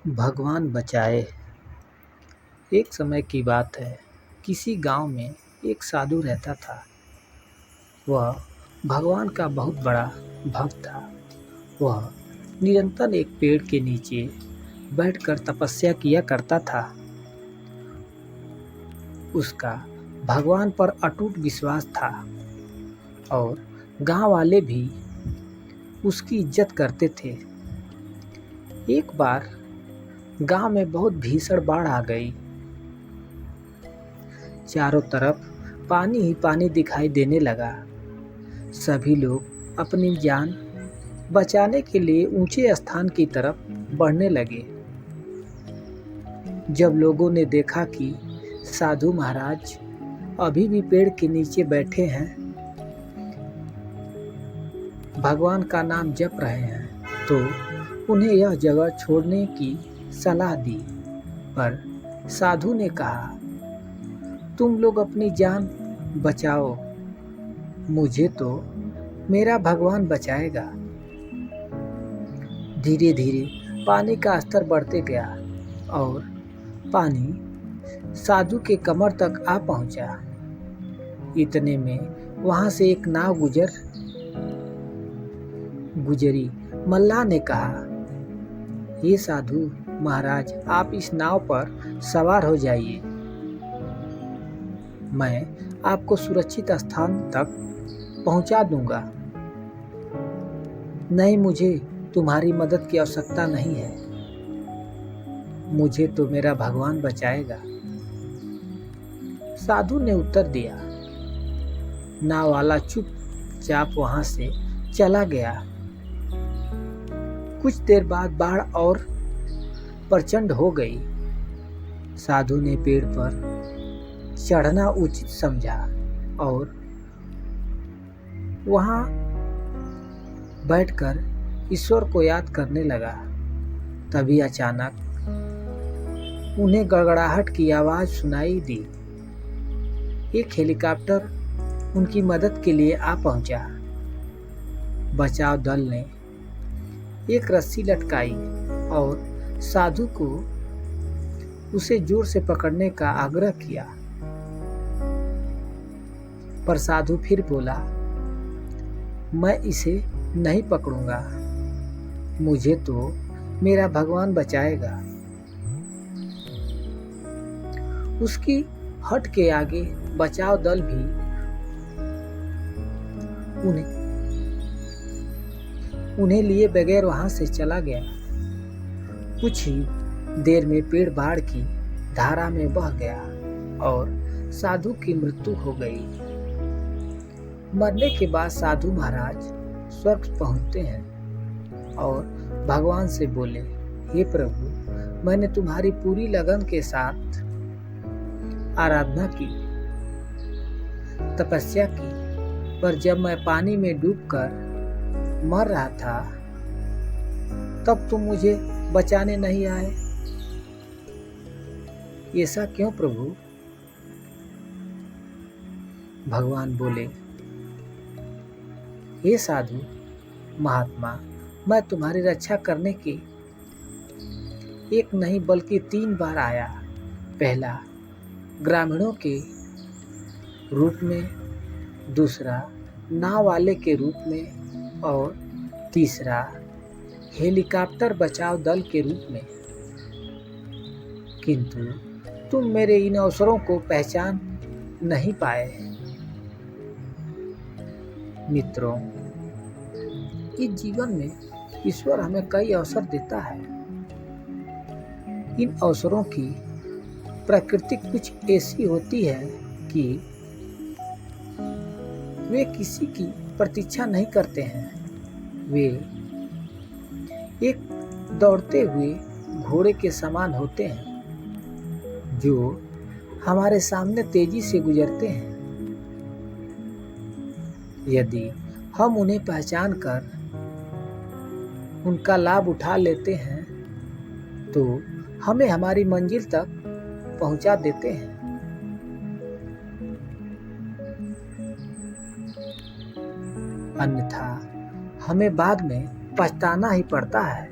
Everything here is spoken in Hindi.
भगवान बचाए। एक समय की बात है। किसी गांव में एक साधु रहता था। वह भगवान का बहुत बड़ा भक्त था। वह निरंतर एक पेड़ के नीचे बैठकर तपस्या किया करता था। उसका भगवान पर अटूट विश्वास था और गांव वाले भी उसकी इज्जत करते थे। एक बार गांव में बहुत भीषण बाढ़ आ गई। चारों तरफ पानी ही पानी दिखाई देने लगा। सभी लोग अपनी जान बचाने के लिए ऊंचे स्थान की तरफ बढ़ने लगे। जब लोगों ने देखा कि साधु महाराज अभी भी पेड़ के नीचे बैठे हैं, भगवान का नाम जप रहे हैं, तो उन्हें यह जगह छोड़ने की सलाह दी। पर साधु ने कहा, तुम लोग अपनी जान बचाओ, मुझे तो मेरा भगवान बचाएगा। धीरे धीरे पानी का स्तर बढ़ते गया और पानी साधु के कमर तक आ पहुंचा। इतने में वहां से एक नाव गुजरी। मल्लाह ने कहा, ये साधु महाराज, आप इस नाव पर सवार हो जाइए। मैं आपको सुरक्षित स्थान तक पहुंचा दूंगा। नहीं, मुझे तुम्हारी मदद की आवश्यकता नहीं है। मुझे तो मेरा भगवान बचाएगा। साधु ने उत्तर दिया। नाव वाला चुपचाप वहां से चला गया। कुछ देर बाद बाढ़ और प्रचंड हो गई। साधु ने पेड़ पर चढ़ना उचित समझा और वहां बैठकर ईश्वर को याद करने लगा। तभी अचानक उन्हें गड़गड़ाहट की आवाज सुनाई दी। एक हेलीकॉप्टर उनकी मदद के लिए आ पहुंचा। बचाव दल ने एक रस्सी लटकाई और साधु को उसे जोर से पकड़ने का आग्रह किया। पर साधु फिर बोला, मैं इसे नहीं पकड़ूंगा, मुझे तो मेरा भगवान बचाएगा। उसकी हट के आगे बचाव दल भी उन्हें लिए बगैर वहां से चला गया। कुछ ही देर में पेड़ बाढ़ की धारा में बह गया और साधु की मृत्यु हो गई। मरने के बाद साधु महाराज स्वर्ग पहुंचते हैं और भगवान से बोले, हे प्रभु, मैंने तुम्हारी पूरी लगन के साथ आराधना की, तपस्या की, पर जब मैं पानी में डूबकर मर रहा था, तब तुम मुझे बचाने नहीं आए। ऐसा क्यों प्रभु? भगवान बोले, हे साधु महात्मा, मैं तुम्हारी रक्षा करने के एक नहीं बल्कि 3 बार आया। पहला ग्रामीणों के रूप में, दूसरा नाव वाले के रूप में और तीसरा हेलीकॉप्टर बचाव दल के रूप में। किंतु तुम मेरे इन अवसरों को पहचान नहीं पाए। मित्रों, इस जीवन में ईश्वर हमें कई अवसर देता है। इन अवसरों की प्रकृति कुछ ऐसी होती है कि वे किसी की प्रतीक्षा नहीं करते हैं। वे एक दौड़ते हुए घोड़े के समान होते हैं जो हमारे सामने तेजी से गुजरते हैं। यदि हम उन्हें पहचान कर उनका लाभ उठा लेते हैं तो हमें हमारी मंजिल तक पहुंचा देते हैं। अन्यथा हमें बाद में पछताना ही पड़ता है।